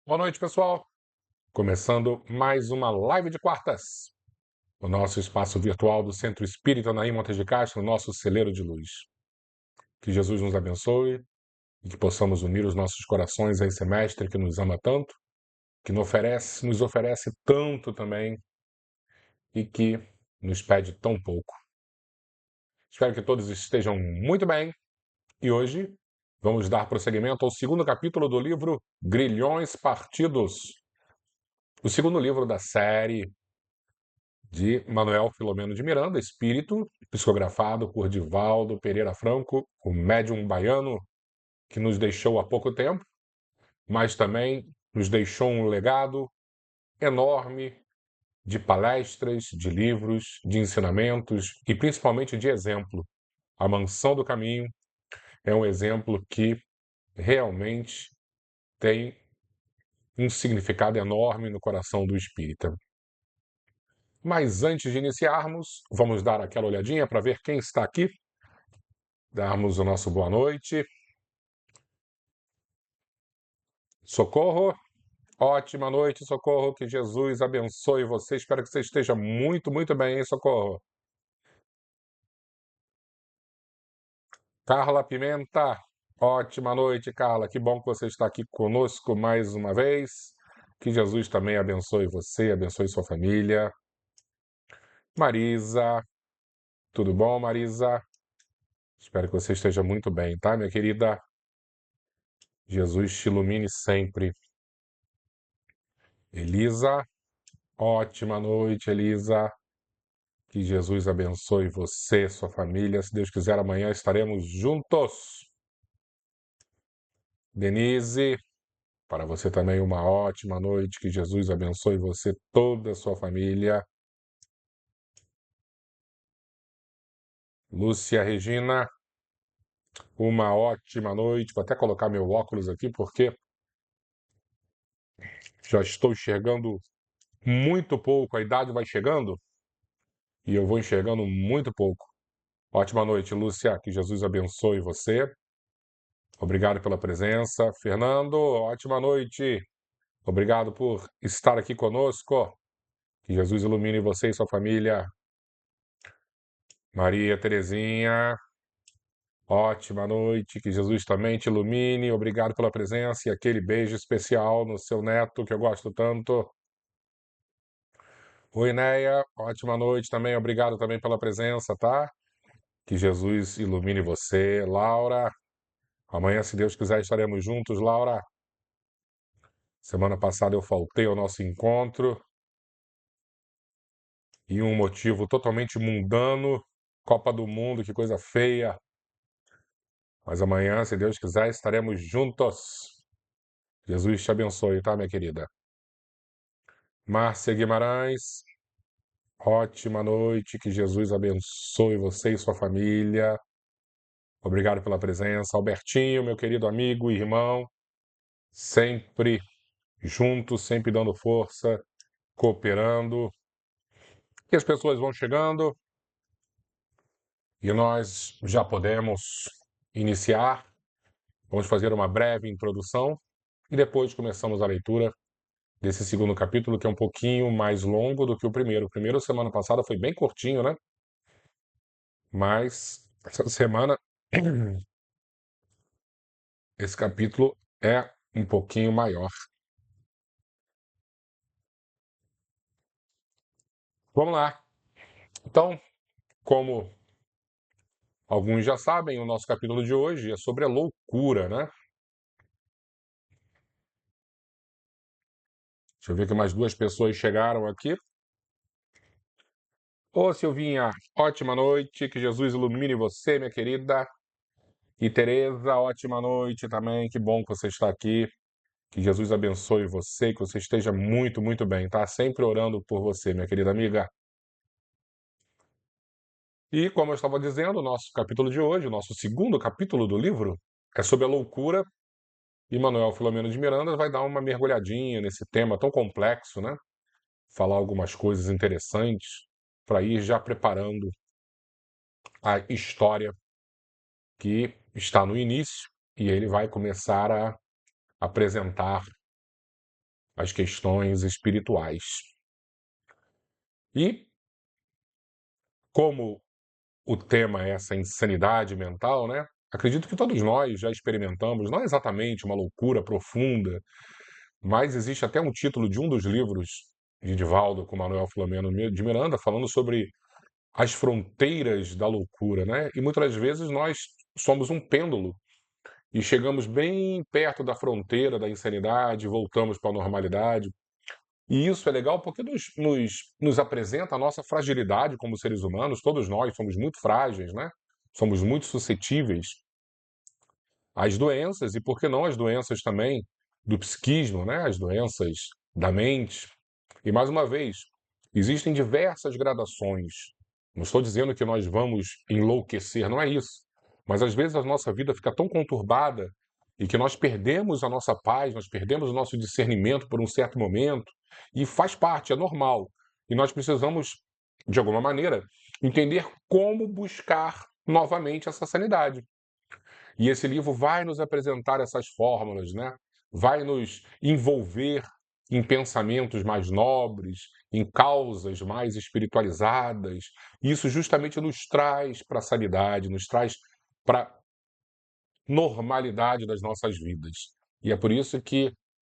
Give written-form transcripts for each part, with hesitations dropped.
Boa noite, pessoal. Começando mais uma live de quartas, o nosso espaço virtual do Centro Espírita Naim Montes de Castro, nosso celeiro de luz. Que Jesus nos abençoe e que possamos unir os nossos corações a esse mestre que nos ama tanto, que nos oferece tanto também e que nos pede tão pouco. Espero que todos estejam muito bem e hoje vamos dar prosseguimento ao segundo capítulo do livro Grilhões Partidos, o segundo livro da série de Manuel Filomeno de Miranda, Espírito, psicografado por Divaldo Pereira Franco, o médium baiano que nos deixou há pouco tempo, mas também nos deixou um legado enorme de palestras, de livros, de ensinamentos e principalmente de exemplo. A Mansão do Caminho é um exemplo que realmente tem um significado enorme no coração do espírita. Mas antes de iniciarmos, vamos dar aquela olhadinha para ver quem está aqui, darmos o nosso boa noite. Socorro, ótima noite, Socorro, que Jesus abençoe você. Espero que você esteja muito, muito bem, hein, Socorro. Carla Pimenta, ótima noite, Carla. Que bom que você está aqui conosco mais uma vez. Que Jesus também abençoe você, abençoe sua família. Marisa, tudo bom, Marisa? Espero que você esteja muito bem, tá, minha querida? Jesus te ilumine sempre. Elisa, ótima noite, Elisa. Que Jesus abençoe você, sua família. Se Deus quiser, amanhã estaremos juntos. Denise, para você também uma ótima noite. Que Jesus abençoe você, toda a sua família. Lúcia Regina, uma ótima noite. Vou até colocar meu óculos aqui, porque já estou enxergando muito pouco. A idade vai chegando e eu vou enxergando muito pouco. Ótima noite, Lúcia. Que Jesus abençoe você. Obrigado pela presença. Fernando, ótima noite. Obrigado por estar aqui conosco. Que Jesus ilumine você e sua família. Maria Terezinha, ótima noite. Que Jesus também te ilumine. Obrigado pela presença e aquele beijo especial no seu neto que eu gosto tanto. Oi, Neia, ótima noite também. Obrigado também pela presença, tá? Que Jesus ilumine você. Laura, amanhã, se Deus quiser, estaremos juntos, Laura. Semana passada eu faltei ao nosso encontro e um motivo totalmente mundano, Copa do Mundo, que coisa feia. Mas amanhã, se Deus quiser, estaremos juntos. Jesus te abençoe, tá, minha querida? Márcia Guimarães, ótima noite, que Jesus abençoe você e sua família. Obrigado pela presença. Albertinho, meu querido amigo e irmão, sempre junto, sempre dando força, cooperando. E as pessoas vão chegando e nós já podemos iniciar. Vamos fazer uma breve introdução e depois começamos a leitura desse segundo capítulo, que é um pouquinho mais longo do que o primeiro. O primeiro, semana passada, foi bem curtinho, né? Mas essa semana, esse capítulo é um pouquinho maior. Vamos lá. Então, como alguns já sabem, o nosso capítulo de hoje é sobre a loucura, né? Deixa eu ver que mais duas pessoas chegaram aqui. Ô, Silvinha, ótima noite, que Jesus ilumine você, minha querida. E Tereza, ótima noite também, que bom que você está aqui. Que Jesus abençoe você, que você esteja muito, muito bem, tá? Sempre orando por você, minha querida amiga. E como eu estava dizendo, o nosso capítulo de hoje, o nosso segundo capítulo do livro, é sobre a loucura. E Manuel Filomeno de Miranda vai dar uma mergulhadinha nesse tema tão complexo, né? Falar algumas coisas interessantes para ir já preparando a história que está no início e ele vai começar a apresentar as questões espirituais. E, como o tema é essa insanidade mental, né? Acredito que todos nós já experimentamos, não exatamente uma loucura profunda, mas existe até um título de um dos livros de Divaldo com Manuel Filomeno de Miranda, falando sobre as fronteiras da loucura, né? E muitas vezes nós somos um pêndulo e chegamos bem perto da fronteira da insanidade, voltamos para a normalidade. E isso é legal porque nos apresenta a nossa fragilidade como seres humanos. Todos nós somos muito frágeis, né? Somos muito suscetíveis às doenças, e por que não as doenças também do psiquismo, né? As doenças da mente. E mais uma vez, existem diversas gradações. Não estou dizendo que nós vamos enlouquecer, não é isso. Mas às vezes a nossa vida fica tão conturbada e que nós perdemos a nossa paz, nós perdemos o nosso discernimento por um certo momento, e faz parte, é normal. E nós precisamos, de alguma maneira, entender como buscar novamente essa sanidade. E esse livro vai nos apresentar essas fórmulas, né? Vai nos envolver em pensamentos mais nobres, em causas mais espiritualizadas. Isso justamente nos traz para a sanidade, nos traz para normalidade das nossas vidas. E é por isso que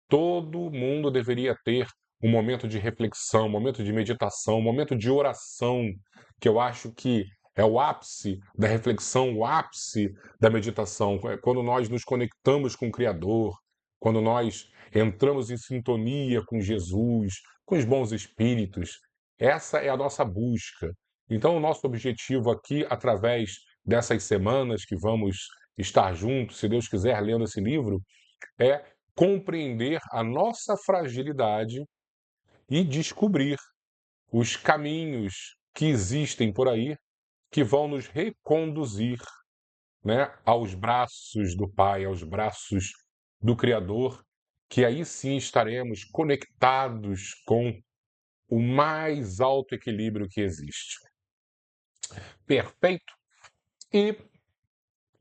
todo mundo deveria ter um momento de reflexão, um momento de meditação, um momento de oração, que eu acho que é o ápice da reflexão, o ápice da meditação, quando nós nos conectamos com o Criador, quando nós entramos em sintonia com Jesus, com os bons espíritos. Essa é a nossa busca. Então, o nosso objetivo aqui, através dessas semanas que vamos estar juntos, se Deus quiser, lendo esse livro, é compreender a nossa fragilidade e descobrir os caminhos que existem por aí que vão nos reconduzir, né, aos braços do Pai, aos braços do Criador, que aí sim estaremos conectados com o mais alto equilíbrio que existe. Perfeito? E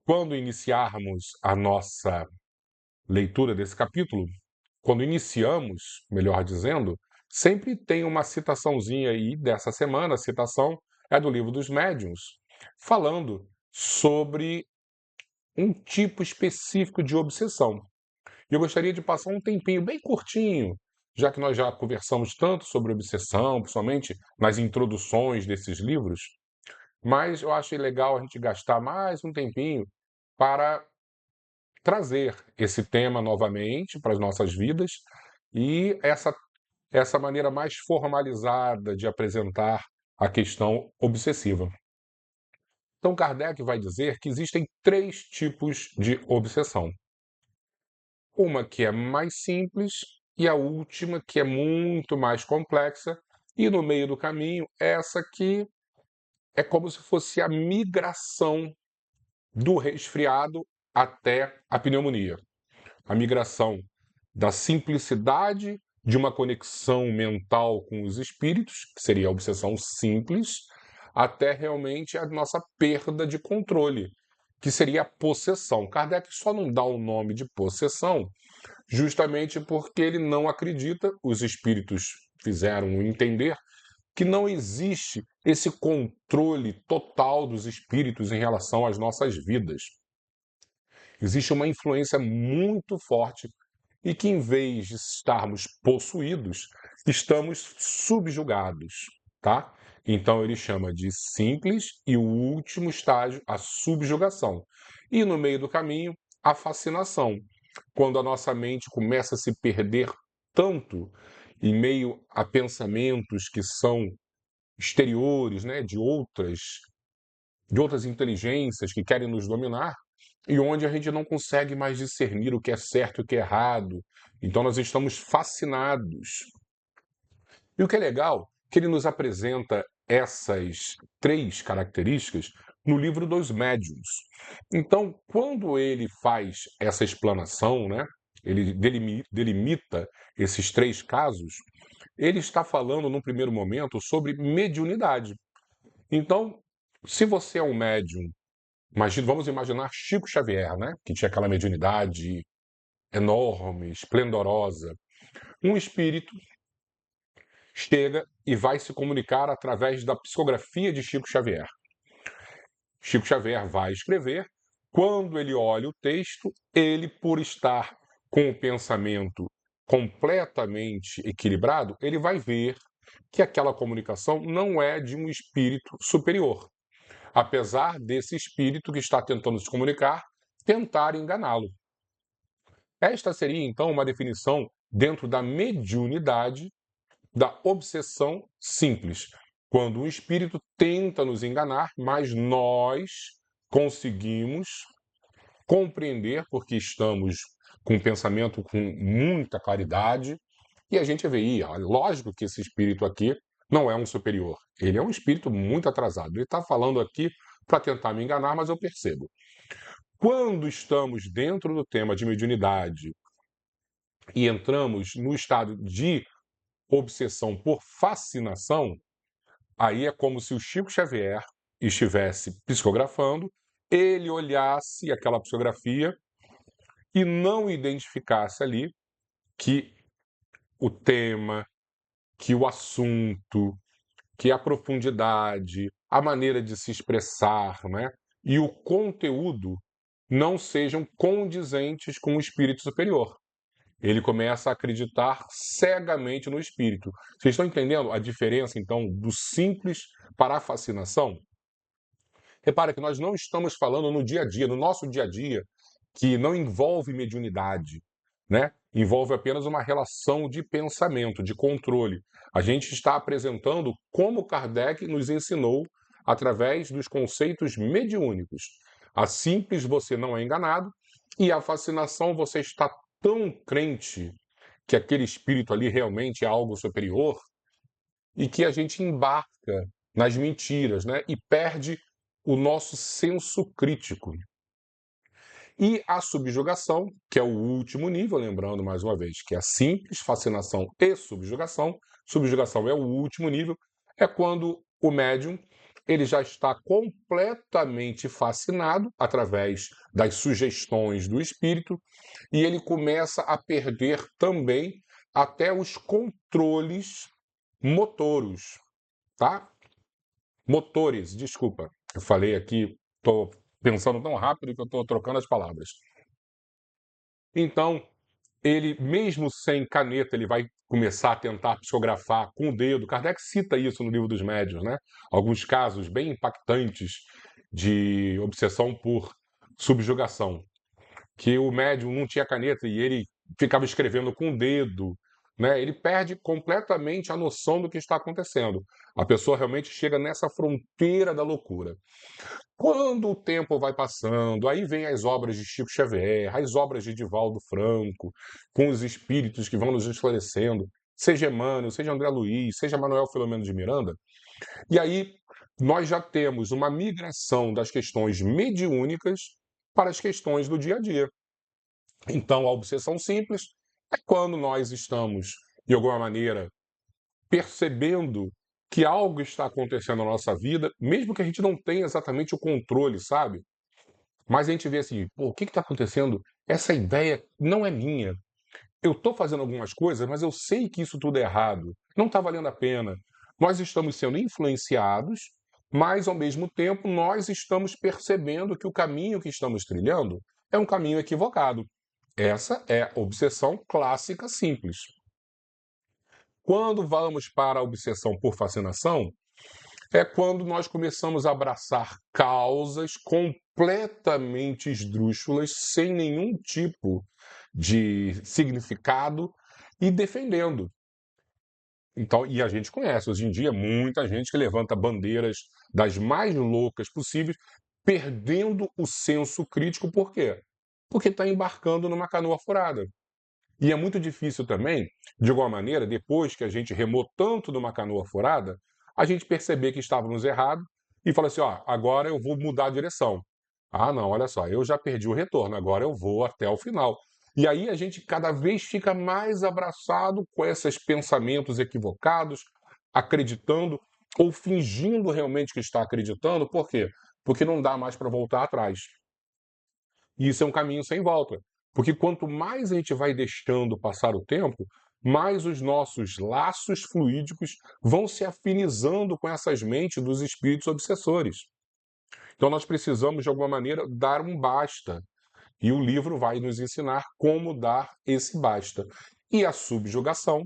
quando iniciarmos a nossa leitura desse capítulo, quando iniciamos, melhor dizendo, sempre tem uma citaçãozinha aí dessa semana. A citação é do Livro dos Médiuns, falando sobre um tipo específico de obsessão. E eu gostaria de passar um tempinho bem curtinho, já que nós já conversamos tanto sobre obsessão, principalmente nas introduções desses livros, mas eu achei legal a gente gastar mais um tempinho para trazer esse tema novamente para as nossas vidas e essa maneira mais formalizada de apresentar a questão obsessiva. Então, Kardec vai dizer que existem 3 tipos de obsessão. Uma que é mais simples e a última que é muito mais complexa, e no meio do caminho, essa que é como se fosse a migração do resfriado até a pneumonia. A migração da simplicidade de uma conexão mental com os espíritos, que seria a obsessão simples, até realmente a nossa perda de controle, que seria a possessão. Kardec só não dá o nome de possessão justamente porque ele não acredita, os espíritos fizeram entender, que não existe esse controle total dos espíritos em relação às nossas vidas. Existe uma influência muito forte e que, em vez de estarmos possuídos, estamos subjugados, tá? Então ele chama de simples e o último estágio, a subjugação. E no meio do caminho, a fascinação, quando a nossa mente começa a se perder tanto em meio a pensamentos que são exteriores, né, de outras inteligências que querem nos dominar, e onde a gente não consegue mais discernir o que é certo e o que é errado. Então nós estamos fascinados. E o que é legal, que ele nos apresenta essas 3 características no livro dos Médiuns. Então, quando ele faz essa explanação, né, ele delimita esses 3 casos, ele está falando, num primeiro momento, sobre mediunidade. Então, se você é um médium, vamos imaginar Chico Xavier, né? Que tinha aquela mediunidade enorme, esplendorosa. Um espírito chega e vai se comunicar através da psicografia de Chico Xavier. Chico Xavier vai escrever. Quando ele olha o texto, ele, por estar com o pensamento completamente equilibrado, ele vai ver que aquela comunicação não é de um espírito superior, apesar desse espírito que está tentando se comunicar tentar enganá-lo. Esta seria, então, uma definição dentro da mediunidade da obsessão simples, quando um espírito tenta nos enganar, mas nós conseguimos compreender, porque estamos com o pensamento com muita claridade, e a gente vê, lógico que esse espírito aqui não é um superior, ele é um espírito muito atrasado, ele está falando aqui para tentar me enganar, mas eu percebo. Quando estamos dentro do tema de mediunidade e entramos no estado de obsessão por fascinação, aí é como se o Chico Xavier estivesse psicografando, ele olhasse aquela psicografia e não identificasse ali que o tema, que o assunto, que a profundidade, a maneira de se expressar, né, e o conteúdo não sejam condizentes com o espírito superior. Ele começa a acreditar cegamente no espírito. Vocês estão entendendo a diferença, então, do simples para a fascinação? Repara que nós não estamos falando no dia a dia, no nosso dia a dia, que não envolve mediunidade, né? Envolve apenas uma relação de pensamento, de controle. A gente está apresentando como Kardec nos ensinou através dos conceitos mediúnicos. A simples você não é enganado e a fascinação você está tão crente que aquele espírito ali realmente é algo superior e que a gente embarca nas mentiras, né? E perde o nosso senso crítico. E a subjugação, que é o último nível, lembrando mais uma vez que é a simples, fascinação e subjugação. Subjugação é o último nível, é quando o médium ele já está completamente fascinado através das sugestões do espírito e ele começa a perder também até os controles motoros, tá? Motores, desculpa. Eu falei aqui, estou pensando tão rápido que eu estou trocando as palavras. Então, ele, mesmo sem caneta, ele vai começar a tentar psicografar com o dedo. Kardec cita isso no Livro dos Médiuns, né? Alguns casos bem impactantes de obsessão por subjugação, que o médium não tinha caneta e ele ficava escrevendo com o dedo, né? Ele perde completamente a noção do que está acontecendo. A pessoa realmente chega nessa fronteira da loucura. Quando o tempo vai passando, aí vem as obras de Chico Xavier, as obras de Divaldo Franco, com os espíritos que vão nos esclarecendo, seja Emmanuel, seja André Luiz, seja Manuel Filomeno de Miranda, e aí nós já temos uma migração das questões mediúnicas para as questões do dia a dia. Então, a obsessão simples é quando nós estamos, de alguma maneira, percebendo que algo está acontecendo na nossa vida, mesmo que a gente não tenha exatamente o controle, sabe? Mas a gente vê assim, pô, o que está acontecendo? Essa ideia não é minha. Eu estou fazendo algumas coisas, mas eu sei que isso tudo é errado. Não está valendo a pena. Nós estamos sendo influenciados, mas ao mesmo tempo nós estamos percebendo que o caminho que estamos trilhando é um caminho equivocado. Essa é a obsessão clássica simples. Quando vamos para a obsessão por fascinação, é quando nós começamos a abraçar causas completamente esdrúxulas, sem nenhum tipo de significado e defendendo. Então, e a gente conhece hoje em dia muita gente que levanta bandeiras das mais loucas possíveis, perdendo o senso crítico, por quê? Porque está embarcando numa canoa furada. E é muito difícil também, de alguma maneira, depois que a gente remou tanto numa canoa furada, a gente perceber que estávamos errados e falar assim, ó, agora eu vou mudar a direção. Ah, não, olha só, eu já perdi o retorno, agora eu vou até o final. E aí a gente cada vez fica mais abraçado com esses pensamentos equivocados, acreditando ou fingindo realmente que está acreditando. Por quê? Porque não dá mais para voltar atrás. E isso é um caminho sem volta. Porque quanto mais a gente vai deixando passar o tempo, mais os nossos laços fluídicos vão se afinizando com essas mentes dos espíritos obsessores. Então nós precisamos, de alguma maneira, dar um basta. E o livro vai nos ensinar como dar esse basta. E a subjugação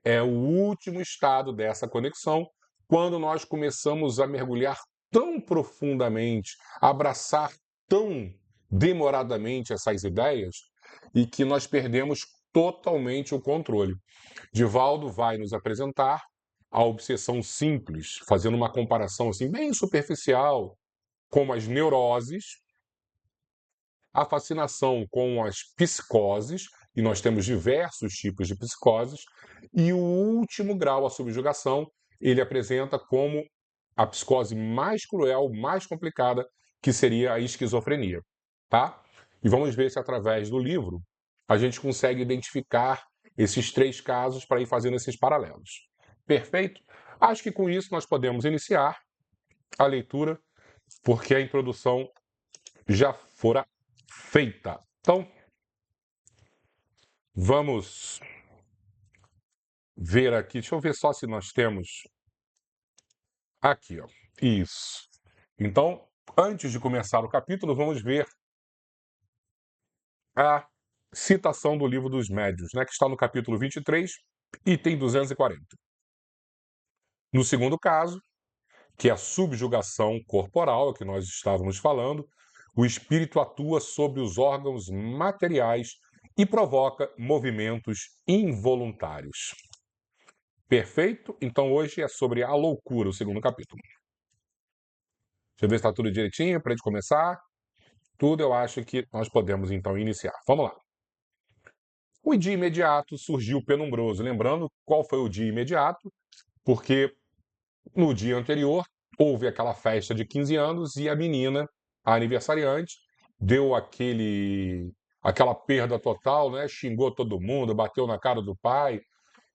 é o último estado dessa conexão, quando nós começamos a mergulhar tão profundamente, abraçar tão demoradamente essas ideias, e que nós perdemos totalmente o controle. Divaldo vai nos apresentar a obsessão simples, fazendo uma comparação assim bem superficial, como as neuroses, a fascinação com as psicoses, e nós temos diversos tipos de psicoses, e o último grau, a subjugação, ele apresenta como a psicose mais cruel, mais complicada, que seria a esquizofrenia, tá? E vamos ver se através do livro a gente consegue identificar esses 3 casos para ir fazendo esses paralelos. Perfeito? Acho que com isso nós podemos iniciar a leitura, porque a introdução já fora feita. Então, vamos ver aqui. Deixa eu ver só se nós temos aqui, ó. Isso. Então, antes de começar o capítulo, vamos ver a citação do Livro dos Médiuns, né, que está no capítulo 23, item 240. No segundo caso, que é a subjugação corporal, que nós estávamos falando, o espírito atua sobre os órgãos materiais e provoca movimentos involuntários. Perfeito? Então hoje é sobre a loucura, o segundo capítulo. Deixa eu ver se está tudo direitinho para a gente começar. Tudo eu acho que nós podemos então iniciar. Vamos lá. O dia imediato surgiu penumbroso. Lembrando qual foi o dia imediato, porque no dia anterior houve aquela festa de 15 anos e a menina, a aniversariante, deu aquela perda total, né? Xingou todo mundo, bateu na cara do pai,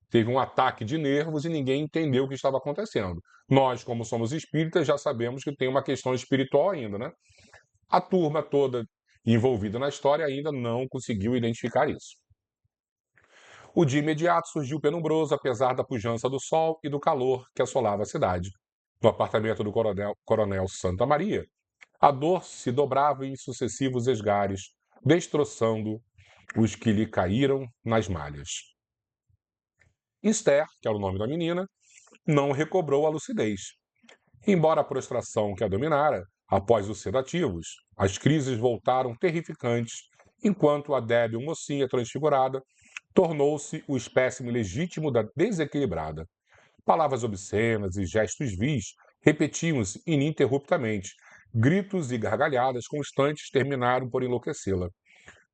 teve um ataque de nervos e ninguém entendeu o que estava acontecendo. Nós, como somos espíritas, já sabemos que tem uma questão espiritual ainda, né? A turma toda envolvida na história ainda não conseguiu identificar isso. O dia imediato surgiu penumbroso, apesar da pujança do sol e do calor que assolava a cidade. No apartamento do coronel Santa Maria, a dor se dobrava em sucessivos esgares, destroçando os que lhe caíram nas malhas. Esther, que era o nome da menina, não recobrou a lucidez. Embora a prostração que a dominara, após os sedativos, as crises voltaram terrificantes, enquanto a débil mocinha transfigurada tornou-se o espécime legítimo da desequilibrada. Palavras obscenas e gestos vis repetiam-se ininterruptamente. Gritos e gargalhadas constantes terminaram por enlouquecê-la.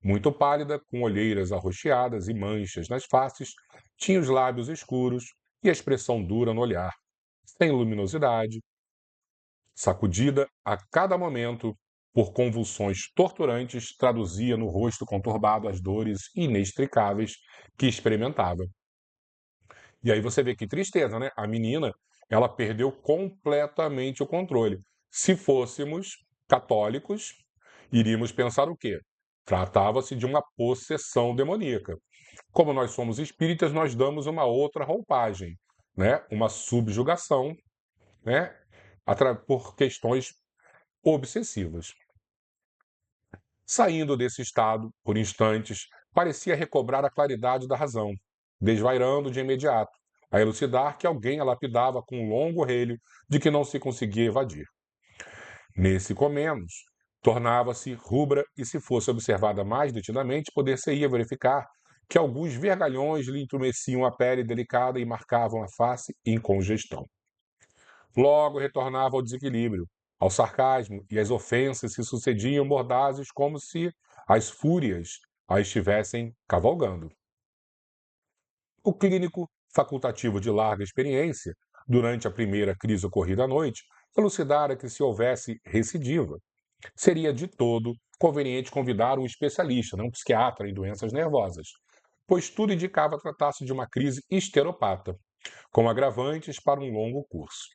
Muito pálida, com olheiras arroxeadas e manchas nas faces, tinha os lábios escuros e a expressão dura no olhar, sem luminosidade, sacudida a cada momento por convulsões torturantes, traduzia no rosto conturbado as dores inextricáveis que experimentava. E aí você vê que tristeza, né? A menina, ela perdeu completamente o controle. Se fôssemos católicos, iríamos pensar o quê? Tratava-se de uma possessão demoníaca. Como nós somos espíritas, nós damos uma outra roupagem, né? Uma subjugação, né? Por questões obsessivas. Saindo desse estado, por instantes, parecia recobrar a claridade da razão, desvairando de imediato, a elucidar que alguém a lapidava com um longo relho de que não se conseguia evadir. Nesse comenos, tornava-se rubra e, se fosse observada mais detidamente, poder-se-ia verificar que alguns vergalhões lhe entumeciam a pele delicada e marcavam a face em congestão. Logo retornava ao desequilíbrio, ao sarcasmo, e as ofensas se sucediam mordazes como se as fúrias a estivessem cavalgando. O clínico, facultativo de larga experiência, durante a primeira crise ocorrida à noite, elucidara que, se houvesse recidiva, seria de todo conveniente convidar um especialista, um psiquiatra em doenças nervosas, pois tudo indicava tratar-se de uma crise histeropata, com agravantes para um longo curso.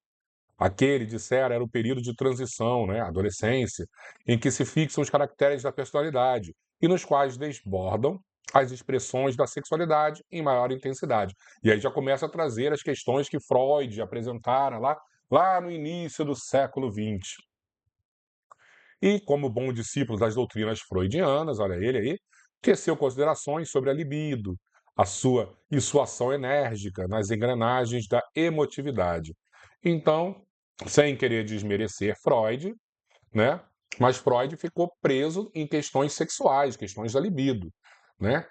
Aquele, dissera, era o período de transição, né, adolescência, em que se fixam os caracteres da personalidade e nos quais desbordam as expressões da sexualidade em maior intensidade. E aí já começa a trazer as questões que Freud apresentara lá no início do século XX. E, como bom discípulo das doutrinas freudianas, olha ele aí, teceu considerações sobre a libido, e sua ação enérgica nas engrenagens da emotividade. Então, sem querer desmerecer Freud, né? Mas Freud ficou preso em questões sexuais, questões da libido, né?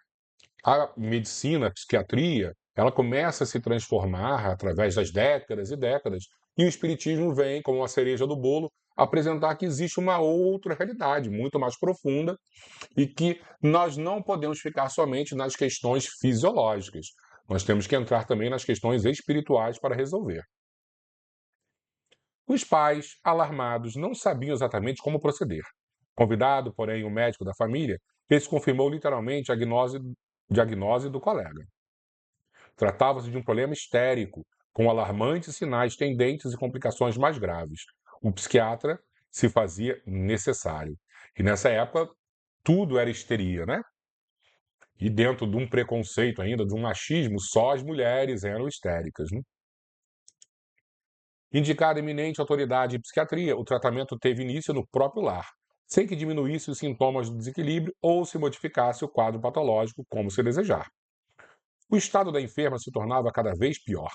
A medicina, a psiquiatria, ela começa a se transformar através das décadas e décadas, e o espiritismo vem, como uma cereja do bolo, apresentar que existe uma outra realidade, muito mais profunda, e que nós não podemos ficar somente nas questões fisiológicas. Nós temos que entrar também nas questões espirituais para resolver. Os pais, alarmados, não sabiam exatamente como proceder. Convidado, porém, o médico da família, esse confirmou literalmente a diagnose do colega. Tratava-se de um problema histérico, com alarmantes sinais tendentes e complicações mais graves. O psiquiatra se fazia necessário. E nessa época, tudo era histeria, né? E dentro de um preconceito ainda, de um machismo, só as mulheres eram histéricas. Né? Indicada eminente autoridade em psiquiatria, o tratamento teve início no próprio lar, sem que diminuísse os sintomas do desequilíbrio ou se modificasse o quadro patológico, como se desejar. O estado da enferma se tornava cada vez pior,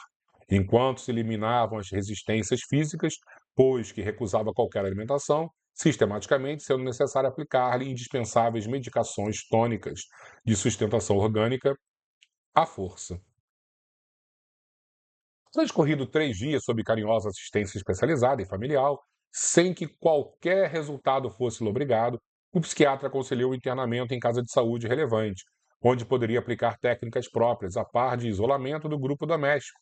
enquanto se eliminavam as resistências físicas, pois que recusava qualquer alimentação, sistematicamente sendo necessário aplicar-lhe indispensáveis medicações tônicas de sustentação orgânica à força. Transcorrido 3 dias sob carinhosa assistência especializada e familiar, sem que qualquer resultado fosse lobrigado, o psiquiatra aconselhou o internamento em casa de saúde relevante, onde poderia aplicar técnicas próprias, a par de isolamento do grupo doméstico,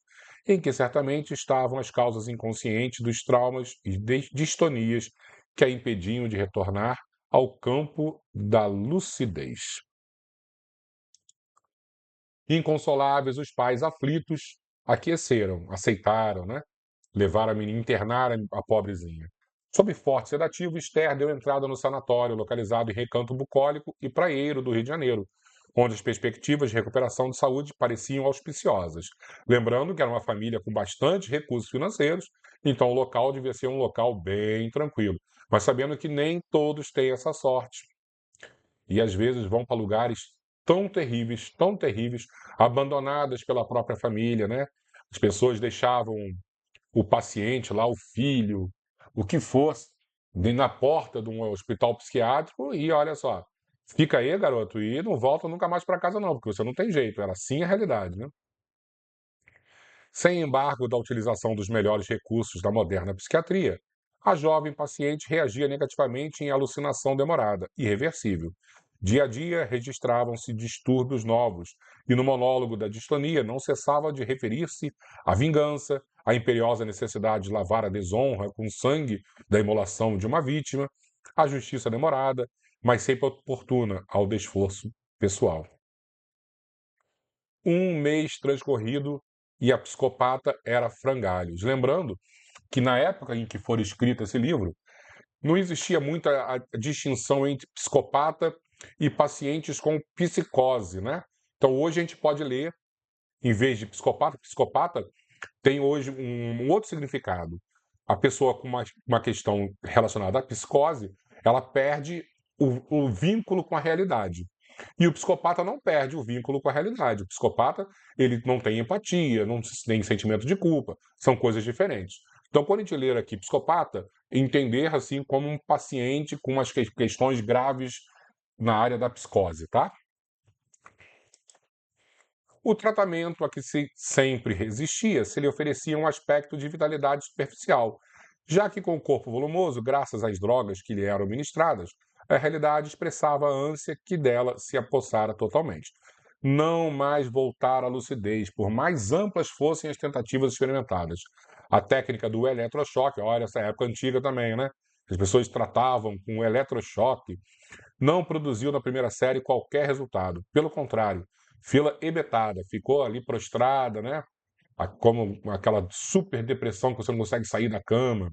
em que certamente estavam as causas inconscientes dos traumas e distonias que a impediam de retornar ao campo da lucidez. Inconsoláveis, os pais aflitos aqueceram, aceitaram, né? Levaram a menina, internaram a pobrezinha. Sob forte sedativo, Esther deu entrada no sanatório localizado em Recanto Bucólico e Praieiro do Rio de Janeiro, onde as perspectivas de recuperação de saúde pareciam auspiciosas. Lembrando que era uma família com bastante recursos financeiros, então o local devia ser um local bem tranquilo. Mas sabendo que nem todos têm essa sorte e às vezes vão para lugares tão terríveis, abandonadas pela própria família, né? As pessoas deixavam o paciente lá, o filho, o que fosse, na porta de um hospital psiquiátrico e olha só, fica aí, garoto, e não volta nunca mais para casa não, porque você não tem jeito, era assim a realidade, né? Sem embargo da utilização dos melhores recursos da moderna psiquiatria, a jovem paciente reagia negativamente em alucinação demorada, irreversível. Dia a dia registravam-se distúrbios novos, e no monólogo da distonia não cessava de referir-se à vingança, à imperiosa necessidade de lavar a desonra com o sangue da imolação de uma vítima, à justiça demorada, mas sempre oportuna ao desforço pessoal. 1 mês transcorrido e a psicopata era frangalhos. Lembrando que na época em que foi escrito esse livro, não existia muita a distinção entre psicopata e pacientes com psicose, né? Então hoje a gente pode ler, em vez de psicopata, psicopata tem hoje um outro significado. A pessoa com uma questão relacionada à psicose, ela perde o vínculo com a realidade. E o psicopata não perde o vínculo com a realidade. O psicopata, ele não tem empatia, não tem sentimento de culpa. São coisas diferentes. Então, quando a gente ler aqui psicopata, entender assim como um paciente com umas questões graves na área da psicose, tá? O tratamento a que se sempre resistia se lhe oferecia um aspecto de vitalidade superficial, já que com o corpo volumoso, graças às drogas que lhe eram ministradas, a realidade expressava a ânsia que dela se apossara totalmente. Não mais voltar à lucidez, por mais amplas fossem as tentativas experimentadas. A técnica do eletrochoque, olha, essa época antiga também, né? As pessoas tratavam com o eletrochoque, não produziu na primeira série qualquer resultado. Pelo contrário, fila ebetada, ficou ali prostrada, né? Como aquela super depressão que você não consegue sair da cama.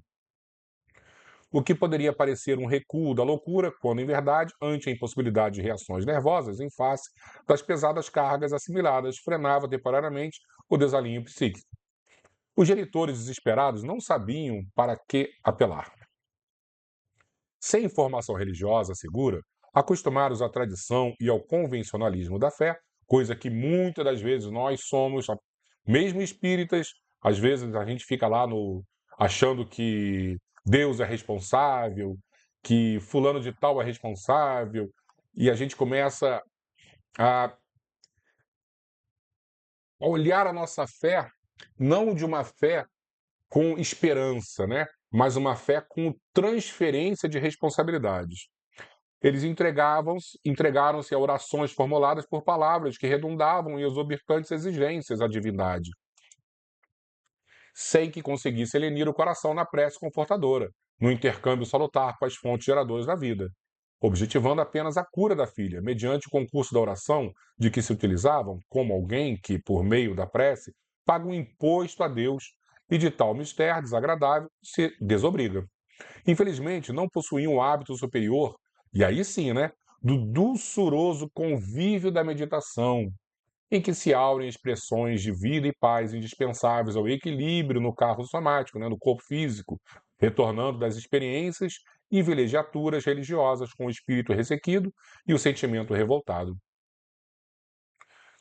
o que poderia parecer um recuo da loucura, quando, em verdade, ante a impossibilidade de reações nervosas em face das pesadas cargas assimiladas, frenava temporariamente o desalinho psíquico. Os genitores desesperados não sabiam para que apelar. Sem informação religiosa segura, acostumados à tradição e ao convencionalismo da fé, coisa que muitas das vezes nós somos, mesmo espíritas, às vezes a gente fica lá achando que Deus é responsável, que fulano de tal é responsável, e a gente começa a olhar a nossa fé não de uma fé com esperança, né? Mas uma fé com transferência de responsabilidades. Eles entregaram-se a orações formuladas por palavras que redundavam em exorbitantes exigências à divindade, sem que conseguisse lenir o coração na prece confortadora, no intercâmbio salutar com as fontes geradoras da vida, objetivando apenas a cura da filha, mediante o concurso da oração de que se utilizavam, como alguém que, por meio da prece, paga um imposto a Deus e de tal mistério desagradável se desobriga. Infelizmente, não possuíam o hábito superior, e aí sim, né, do dulçuroso convívio da meditação, em que se aurem expressões de vida e paz indispensáveis ao equilíbrio no carro somático, né, no corpo físico, retornando das experiências e vilegiaturas religiosas com o espírito ressequido e o sentimento revoltado.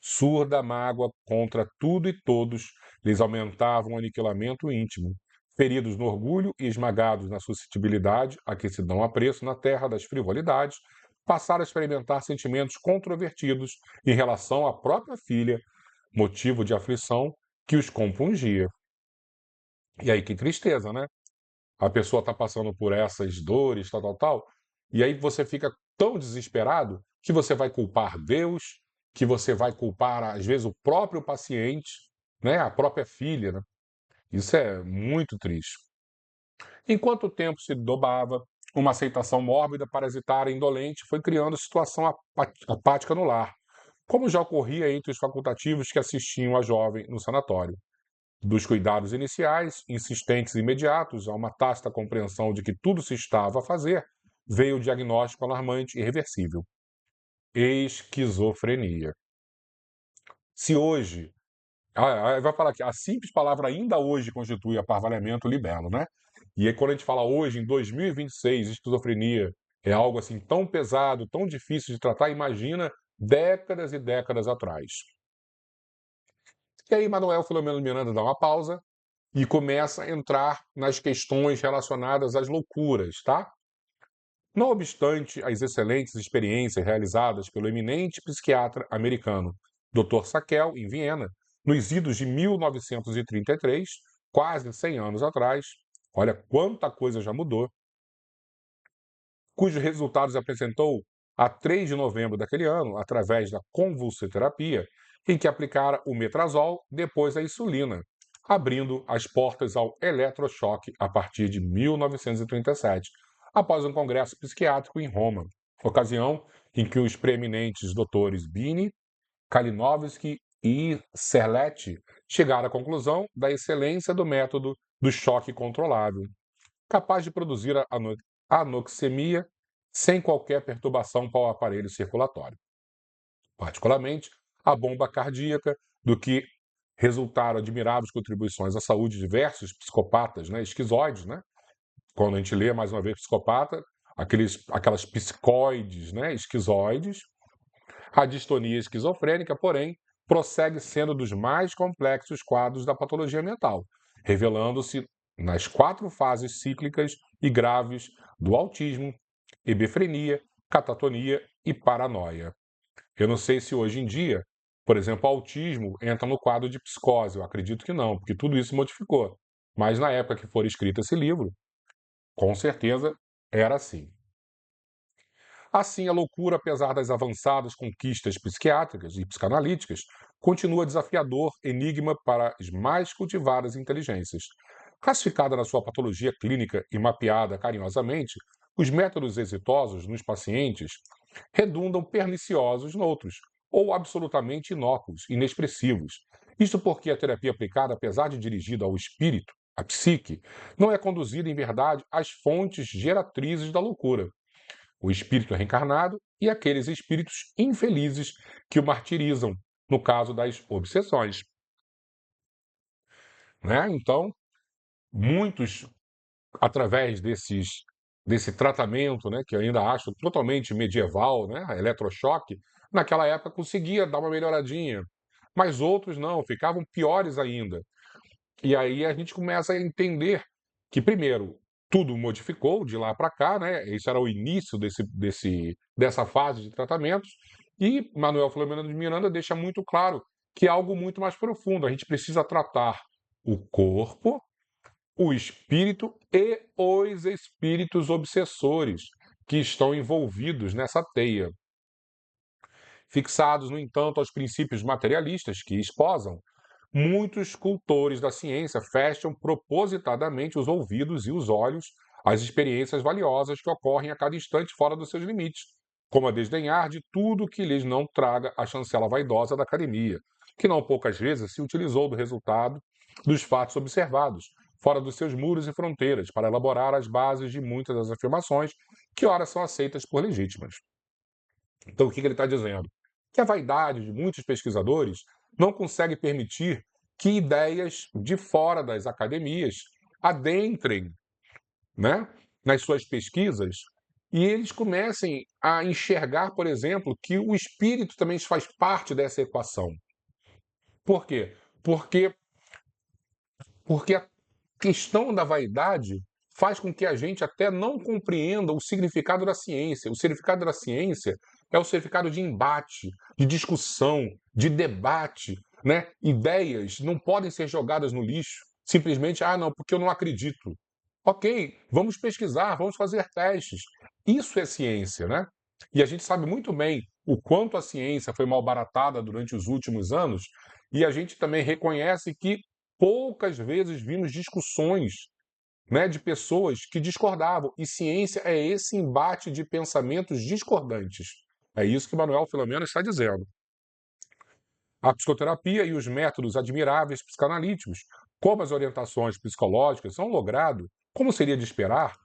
Surda mágoa contra tudo e todos lhes aumentava o aniquilamento íntimo. Feridos no orgulho e esmagados na suscetibilidade, a que se dão apreço na terra das frivolidades, passaram a experimentar sentimentos controvertidos em relação à própria filha, motivo de aflição que os compungia. E aí, que tristeza, né? A pessoa está passando por essas dores, tal, tal, tal, e aí você fica tão desesperado que você vai culpar Deus, que você vai culpar, às vezes, o próprio paciente, né, a própria filha, né? Isso é muito triste. Enquanto o tempo se dobava, uma aceitação mórbida, parasitária e indolente foi criando situação apática no lar, como já ocorria entre os facultativos que assistiam a jovem no sanatório. Dos cuidados iniciais, insistentes e imediatos, a uma tácita compreensão de que tudo se estava a fazer, veio o diagnóstico alarmante e irreversível: esquizofrenia. Se hoje, vai falar que a simples palavra ainda hoje constitui aparvalhamento libelo, né? E aí, quando a gente fala hoje, em 2026, esquizofrenia é algo assim tão pesado, tão difícil de tratar, imagina décadas e décadas atrás. E aí, Manuel Filomeno Miranda dá uma pausa e começa a entrar nas questões relacionadas às loucuras, tá? Não obstante as excelentes experiências realizadas pelo eminente psiquiatra americano Dr. Sakel, em Viena, nos idos de 1933, quase 100 anos atrás, olha quanta coisa já mudou, cujos resultados apresentou a 3 de novembro daquele ano, através da convulsoterapia, em que aplicara o metrazol, depois a insulina, abrindo as portas ao eletrochoque a partir de 1937, após um congresso psiquiátrico em Roma, ocasião em que os preeminentes doutores Bini, Kalinowski e Serletti chegaram à conclusão da excelência do método do choque controlável, capaz de produzir a anoxemia sem qualquer perturbação para o aparelho circulatório. Particularmente, a bomba cardíaca, do que resultaram admiráveis contribuições à saúde de diversos psicopatas, né, esquizoides, né? Quando a gente lê, mais uma vez, psicopata, aquelas psicoides, né, esquizoides. A distonia esquizofrênica, porém, prossegue sendo dos mais complexos quadros da patologia mental, revelando-se nas 4 fases cíclicas e graves do autismo, hebefrenia, catatonia e paranoia. Eu não sei se hoje em dia, por exemplo, o autismo entra no quadro de psicose, eu acredito que não, porque tudo isso modificou. Mas na época que for escrito esse livro, com certeza era assim. Assim, a loucura, apesar das avançadas conquistas psiquiátricas e psicanalíticas, continua desafiador enigma para as mais cultivadas inteligências. Classificada na sua patologia clínica e mapeada carinhosamente, os métodos exitosos nos pacientes redundam perniciosos noutros, ou absolutamente inócuos, inexpressivos. Isto porque a terapia aplicada, apesar de dirigida ao espírito, a psique, não é conduzida em verdade às fontes geratrizes da loucura, o espírito reencarnado e aqueles espíritos infelizes que o martirizam, no caso das obsessões. Né? Então, muitos, através desse tratamento, né, que eu ainda acho totalmente medieval, né, eletrochoque, naquela época conseguia dar uma melhoradinha, mas outros não, ficavam piores ainda. E aí a gente começa a entender que, primeiro, tudo modificou de lá para cá, né? Esse era o início dessa fase de tratamentos, e Manuel Filomeno de Miranda deixa muito claro que é algo muito mais profundo. A gente precisa tratar o corpo, o espírito e os espíritos obsessores que estão envolvidos nessa teia. Fixados, no entanto, aos princípios materialistas que esposam, muitos cultores da ciência fecham propositadamente os ouvidos e os olhos às experiências valiosas que ocorrem a cada instante fora dos seus limites, como a desdenhar de tudo que lhes não traga a chancela vaidosa da academia, que não poucas vezes se utilizou do resultado dos fatos observados, fora dos seus muros e fronteiras, para elaborar as bases de muitas das afirmações que ora são aceitas por legítimas. Então, o que ele está dizendo? Que a vaidade de muitos pesquisadores não consegue permitir que ideias de fora das academias adentrem, né, nas suas pesquisas e eles comecem a enxergar, por exemplo, que o espírito também faz parte dessa equação. Por quê? Porque, porque a questão da vaidade faz com que a gente até não compreenda o significado da ciência. O significado da ciência é o significado de embate, de discussão, de debate, né? Ideias não podem ser jogadas no lixo, simplesmente, não, porque eu não acredito. Ok, vamos pesquisar, vamos fazer testes. Isso é ciência, né? E a gente sabe muito bem o quanto a ciência foi malbaratada durante os últimos anos, e a gente também reconhece que poucas vezes vimos discussões, né, de pessoas que discordavam. E ciência é esse embate de pensamentos discordantes. É isso que Manuel Filomeno está dizendo. A psicoterapia e os métodos admiráveis psicanalíticos, como as orientações psicológicas, são logrado, como seria de esperar,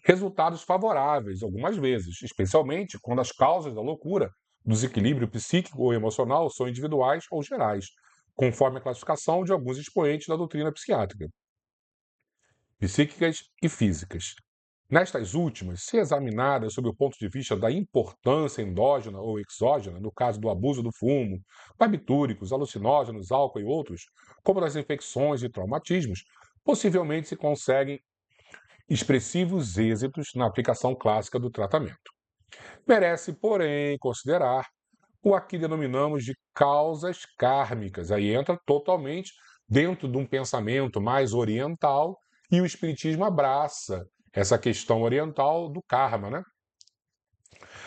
resultados favoráveis algumas vezes, especialmente quando as causas da loucura, do desequilíbrio psíquico ou emocional são individuais ou gerais, conforme a classificação de alguns expoentes da doutrina psiquiátrica, psíquicas e físicas. Nestas últimas, se examinadas sob o ponto de vista da importância endógena ou exógena, no caso do abuso do fumo, barbitúricos, alucinógenos, álcool e outros, como das infecções e traumatismos, possivelmente se conseguem expressivos êxitos na aplicação clássica do tratamento. Merece, porém, considerar o aqui denominamos de causas kármicas. Aí entra totalmente dentro de um pensamento mais oriental e o espiritismo abraça essa questão oriental do karma, né?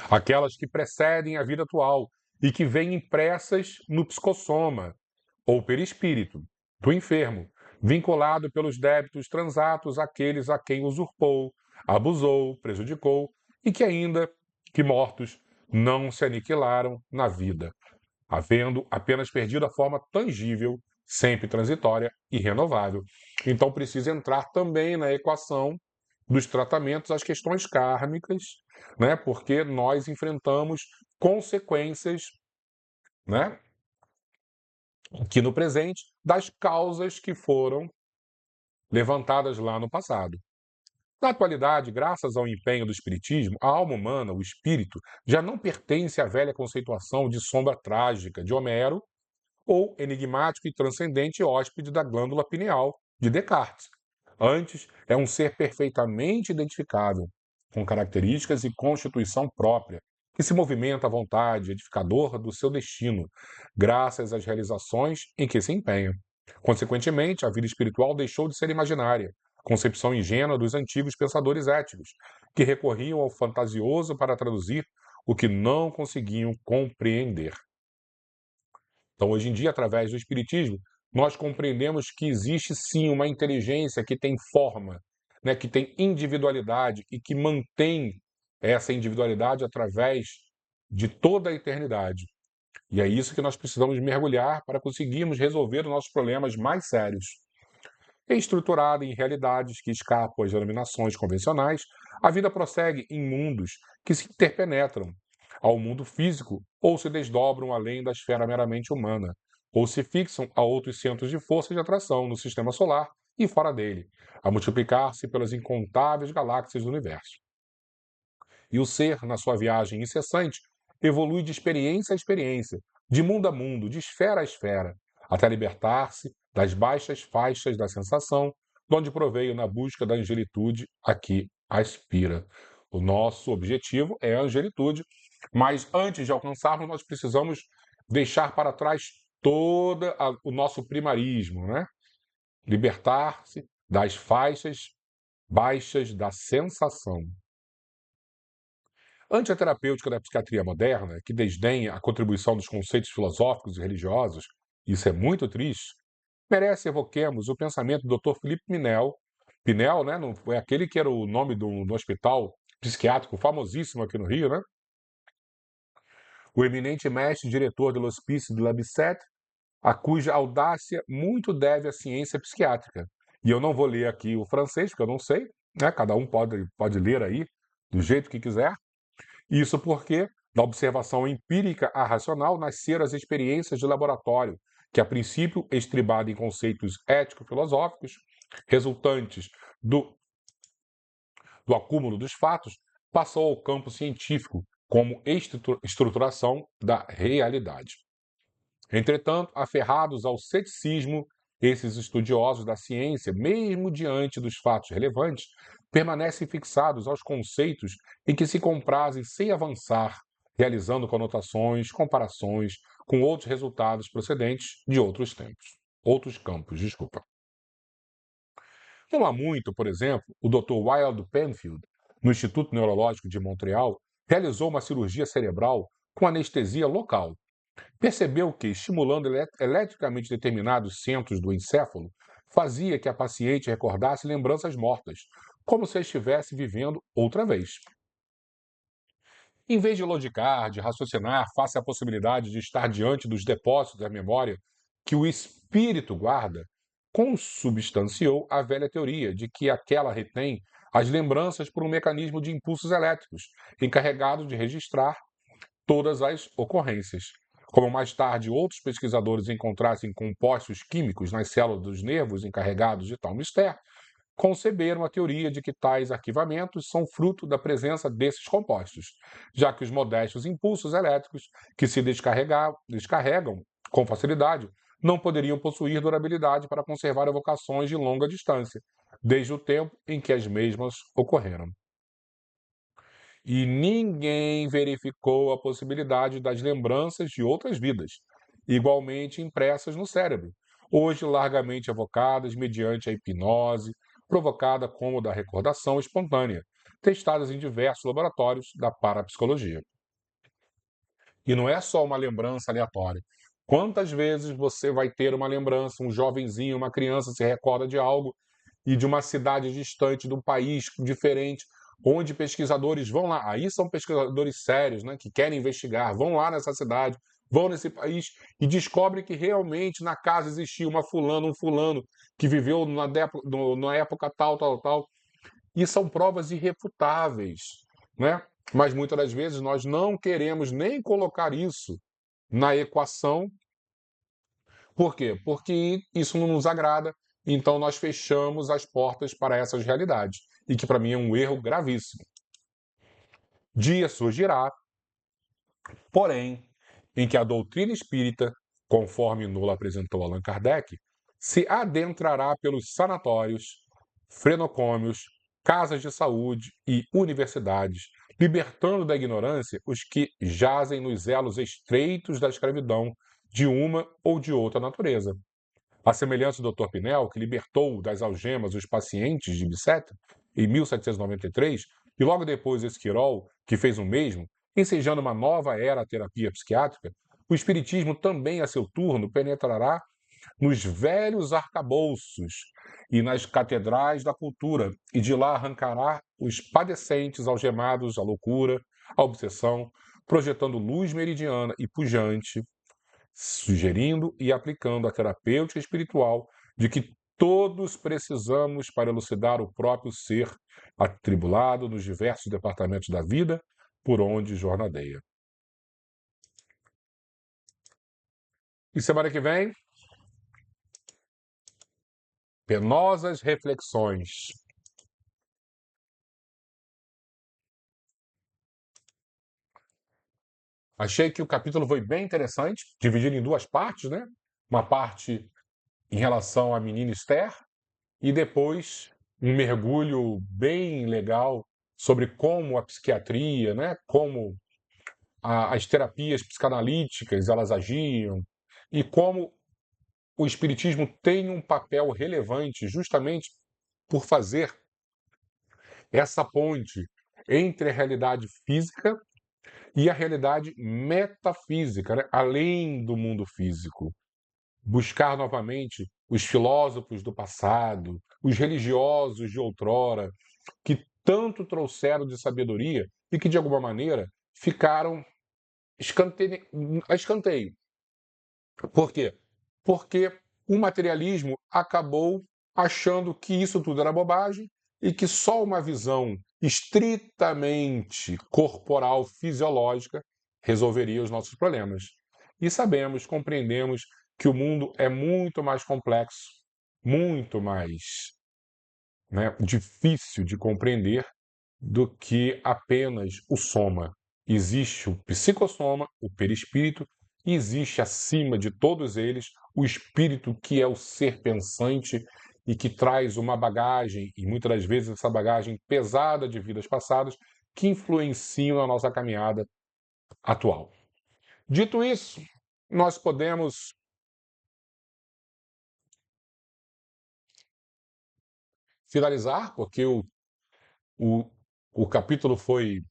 Aquelas que precedem a vida atual e que vêm impressas no psicossoma ou perispírito do enfermo, vinculado pelos débitos transatos àqueles a quem usurpou, abusou, prejudicou e que ainda que mortos não se aniquilaram na vida, havendo apenas perdido a forma tangível, sempre transitória e renovável. Então precisa entrar também na equação dos tratamentos as questões kármicas, né? Porque nós enfrentamos consequências, né, que no presente das causas que foram levantadas lá no passado. Na atualidade, graças ao empenho do Espiritismo, a alma humana, o espírito, já não pertence à velha conceituação de sombra trágica de Homero ou enigmático e transcendente hóspede da glândula pineal de Descartes. Antes, é um ser perfeitamente identificável, com características e constituição própria, que se movimenta à vontade, edificador do seu destino, graças às realizações em que se empenha. Consequentemente, a vida espiritual deixou de ser imaginária, concepção ingênua dos antigos pensadores éticos, que recorriam ao fantasioso para traduzir o que não conseguiam compreender. Então, hoje em dia, através do Espiritismo, nós compreendemos que existe sim uma inteligência que tem forma, né, que tem individualidade e que mantém essa individualidade através de toda a eternidade. E é isso que nós precisamos mergulhar para conseguirmos resolver os nossos problemas mais sérios. Estruturada em realidades que escapam às denominações convencionais, a vida prossegue em mundos que se interpenetram ao mundo físico ou se desdobram além da esfera meramente humana, ou se fixam a outros centros de força de atração no sistema solar e fora dele, a multiplicar-se pelas incontáveis galáxias do universo. E o ser, na sua viagem incessante, evolui de experiência a experiência, de mundo a mundo, de esfera a esfera, até libertar-se das baixas faixas da sensação, de onde proveio na busca da angelitude a que aspira. O nosso objetivo é a angelitude, mas antes de alcançarmos, nós precisamos deixar para trás todo o nosso primarismo, né? Libertar-se das faixas baixas da sensação. Anti-terapêutica da psiquiatria moderna, que desdenha a contribuição dos conceitos filosóficos e religiosos, isso é muito triste, merece evoquemos o pensamento do Dr. Felipe Pinel. Pinel, né, não foi aquele que era o nome do hospital psiquiátrico famosíssimo aqui no Rio, né? O eminente mestre e diretor do Hospício de Labicet, a cuja audácia muito deve à ciência psiquiátrica. E eu não vou ler aqui o francês, porque eu não sei, né? Cada um pode ler aí do jeito que quiser. Isso porque, da observação empírica à racional, nasceram as experiências de laboratório, que a princípio estribada em conceitos ético-filosóficos, resultantes do acúmulo dos fatos, passou ao campo científico como estruturação da realidade. Entretanto, aferrados ao ceticismo, esses estudiosos da ciência, mesmo diante dos fatos relevantes, permanecem fixados aos conceitos em que se comprazem sem avançar, realizando conotações, comparações com outros resultados procedentes de outros campos, desculpa. Não há muito, por exemplo, o Dr. Wild Penfield, no Instituto Neurológico de Montreal, realizou uma cirurgia cerebral com anestesia local. Percebeu que, estimulando eletricamente determinados centros do encéfalo, fazia que a paciente recordasse lembranças mortas, como se estivesse vivendo outra vez. Em vez de logicar, de raciocinar face à possibilidade de estar diante dos depósitos da memória que o espírito guarda, consubstanciou a velha teoria de que aquela retém as lembranças por um mecanismo de impulsos elétricos, encarregado de registrar todas as ocorrências. Como mais tarde outros pesquisadores encontrassem compostos químicos nas células dos nervos encarregados de tal mistério, conceberam a teoria de que tais arquivamentos são fruto da presença desses compostos, já que os modestos impulsos elétricos que se descarregam com facilidade não poderiam possuir durabilidade para conservar evocações de longa distância, desde o tempo em que as mesmas ocorreram. E ninguém verificou a possibilidade das lembranças de outras vidas, igualmente impressas no cérebro, hoje largamente evocadas mediante a hipnose, provocada como da recordação espontânea, testadas em diversos laboratórios da parapsicologia. E não é só uma lembrança aleatória. Quantas vezes você vai ter uma lembrança, um jovenzinho, uma criança se recorda de algo e de uma cidade distante, de um país diferente, onde pesquisadores vão lá. Aí são pesquisadores sérios, né, que querem investigar, vão lá nessa cidade, vão nesse país e descobrem que realmente na casa existia um fulano que viveu na época tal, tal, tal. E são provas irrefutáveis, né? Mas muitas das vezes nós não queremos nem colocar isso na equação. Por quê? Porque isso não nos agrada, então nós fechamos as portas para essas realidades, e que para mim é um erro gravíssimo. Dia surgirá, porém, em que a doutrina espírita, conforme Nula apresentou Allan Kardec, se adentrará pelos sanatórios, frenocômios, casas de saúde e universidades, libertando da ignorância os que jazem nos elos estreitos da escravidão de uma ou de outra natureza. A semelhança do Dr. Pinel, que libertou das algemas os pacientes de Bicêtre em 1793, e logo depois Esquirol, que fez o mesmo, ensejando uma nova era à terapia psiquiátrica, o Espiritismo também, a seu turno, penetrará nos velhos arcabouços e nas catedrais da cultura, e de lá arrancará os padecentes algemados à loucura, à obsessão, projetando luz meridiana e pujante, sugerindo e aplicando a terapêutica espiritual de que todos precisamos para elucidar o próprio ser atribulado nos diversos departamentos da vida por onde jornadeia. E semana que vem, penosas reflexões. Achei que o capítulo foi bem interessante, dividido em duas partes, né? Uma parte em relação à menina Esther e depois um mergulho bem legal sobre como a psiquiatria, né? Como as terapias psicanalíticas elas agiam e como o espiritismo tem um papel relevante justamente por fazer essa ponte entre a realidade física e a realidade metafísica, né? Além do mundo físico. Buscar novamente os filósofos do passado, os religiosos de outrora, que tanto trouxeram de sabedoria e que, de alguma maneira, ficaram a escanteio. Por quê? Porque o materialismo acabou achando que isso tudo era bobagem e que só uma visão estritamente corporal, fisiológica, resolveria os nossos problemas. E sabemos, compreendemos que o mundo é muito mais complexo, muito mais, né, difícil de compreender do que apenas o soma. Existe o psicossoma, o perispírito, e existe acima de todos eles o espírito, que é o ser pensante e que traz uma bagagem, e muitas das vezes essa bagagem pesada de vidas passadas, que influenciam a nossa caminhada atual. Dito isso, nós podemos finalizar, porque o, o capítulo foi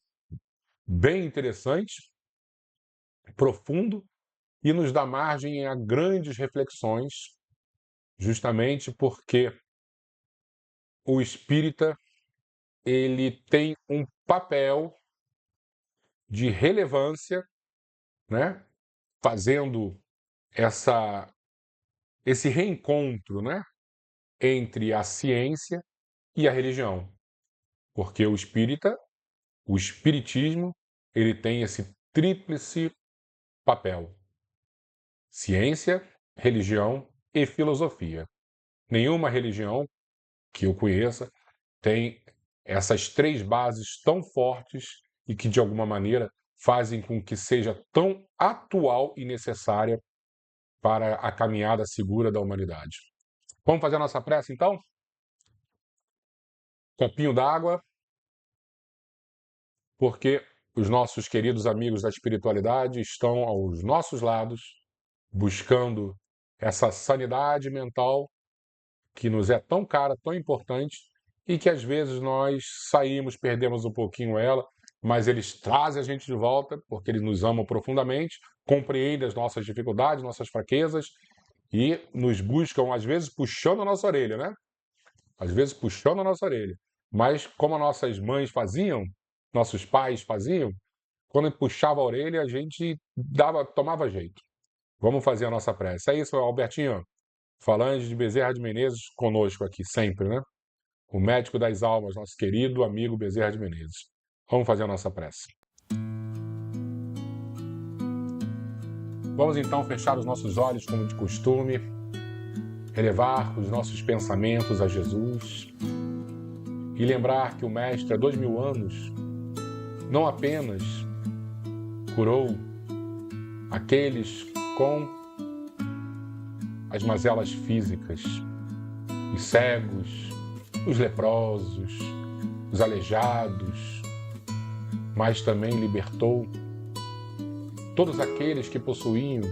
bem interessante, profundo, e nos dá margem a grandes reflexões, justamente porque o espírita ele tem um papel de relevância, né, fazendo esse reencontro, né, entre a ciência e a religião, porque o espiritismo, ele tem esse tríplice papel: ciência, religião e filosofia. Nenhuma religião que eu conheça tem essas três bases tão fortes e que, de alguma maneira, fazem com que seja tão atual e necessária para a caminhada segura da humanidade. Vamos fazer a nossa prece, então? Copinho d'água, porque os nossos queridos amigos da espiritualidade estão aos nossos lados, buscando essa sanidade mental que nos é tão cara, tão importante, e que às vezes nós saímos, perdemos um pouquinho ela, mas eles trazem a gente de volta, porque eles nos amam profundamente, compreendem as nossas dificuldades, nossas fraquezas, e nos buscam, às vezes, puxando a nossa orelha, né? Às vezes puxando a nossa orelha. Mas como as nossas mães faziam, nossos pais faziam, quando puxava a orelha, a gente tomava jeito. Vamos fazer a nossa prece. É isso, Albertinho. Falange de Bezerra de Menezes conosco aqui, sempre, né? O médico das almas, nosso querido amigo Bezerra de Menezes. Vamos fazer a nossa prece. Vamos então fechar os nossos olhos, como de costume, elevar os nossos pensamentos a Jesus e lembrar que o Mestre, há 2000 anos, não apenas curou aqueles com as mazelas físicas, os cegos, os leprosos, os aleijados, mas também libertou todos aqueles que possuíam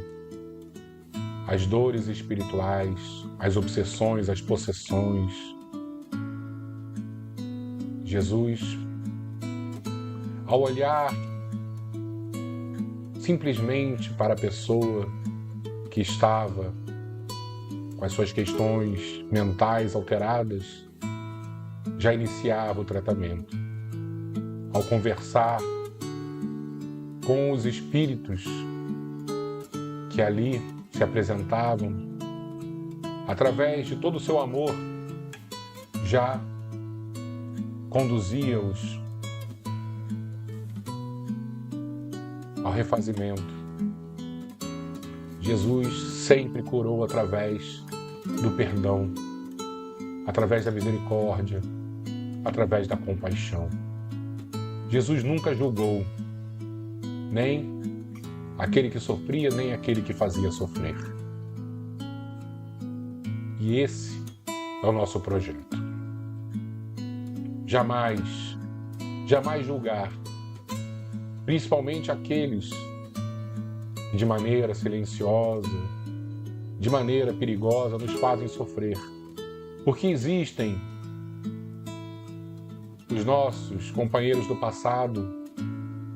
as dores espirituais, as obsessões, as possessões. Jesus, ao olhar simplesmente para a pessoa que estava com as suas questões mentais alteradas, já iniciava o tratamento. Ao conversar com os espíritos que ali se apresentavam, através de todo o seu amor, já conduzia-os ao refazimento. Jesus sempre curou através do perdão, através da misericórdia, através da compaixão. Jesus nunca julgou nem aquele que sofria, nem aquele que fazia sofrer. E esse é o nosso projeto. Jamais julgar, principalmente aqueles que de maneira silenciosa, de maneira perigosa, nos fazem sofrer. Porque existem os nossos companheiros do passado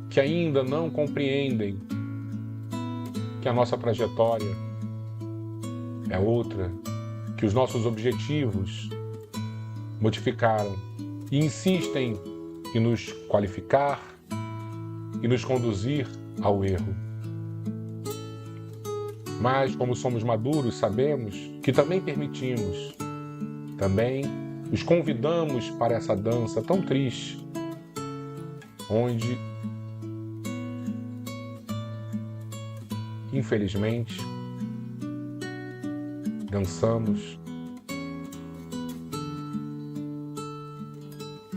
que ainda não compreendem que a nossa trajetória é outra, que os nossos objetivos modificaram e insistem em nos qualificar e nos conduzir ao erro. Mas, como somos maduros, sabemos que também permitimos, também os convidamos para essa dança tão triste, onde, infelizmente, dançamos.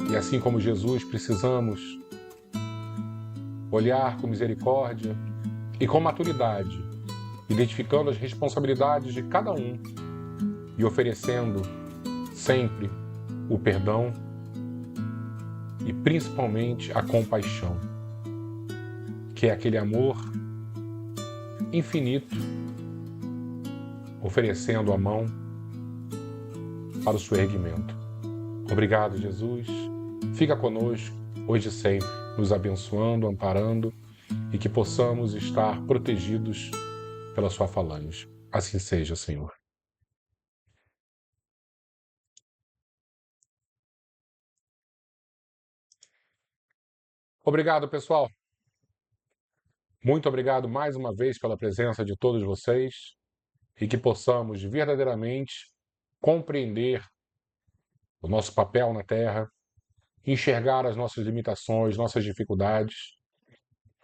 E assim como Jesus, precisamos olhar com misericórdia e com maturidade, identificando as responsabilidades de cada um e oferecendo sempre o perdão e principalmente a compaixão, que é aquele amor infinito, oferecendo a mão para o seu erguimento. Obrigado, Jesus. Fica conosco hoje e sempre, nos abençoando, amparando e que possamos estar protegidos pela sua falange. Assim seja, Senhor. Obrigado, pessoal. Muito obrigado mais uma vez pela presença de todos vocês e que possamos verdadeiramente compreender o nosso papel na Terra, enxergar as nossas limitações, nossas dificuldades,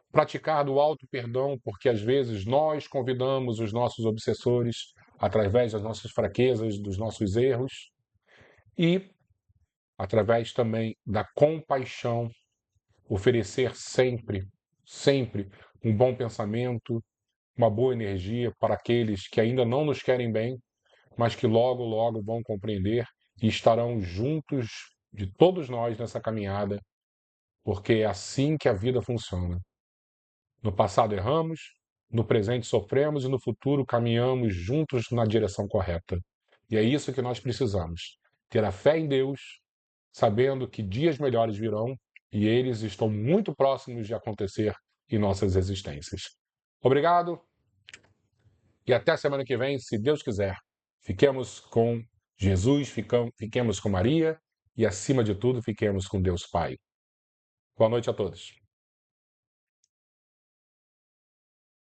praticar do alto perdão, porque às vezes nós convidamos os nossos obsessores através das nossas fraquezas, dos nossos erros e através também da compaixão, oferecer sempre um bom pensamento, uma boa energia para aqueles que ainda não nos querem bem, mas que logo, logo vão compreender e estarão juntos de todos nós nessa caminhada, porque é assim que a vida funciona. No passado erramos, no presente sofremos e no futuro caminhamos juntos na direção correta. E é isso que nós precisamos, ter a fé em Deus, sabendo que dias melhores virão e eles estão muito próximos de acontecer em nossas existências. Obrigado e até semana que vem, se Deus quiser. Fiquemos com Jesus, fiquemos com Maria e, acima de tudo, fiquemos com Deus Pai. Boa noite a todos.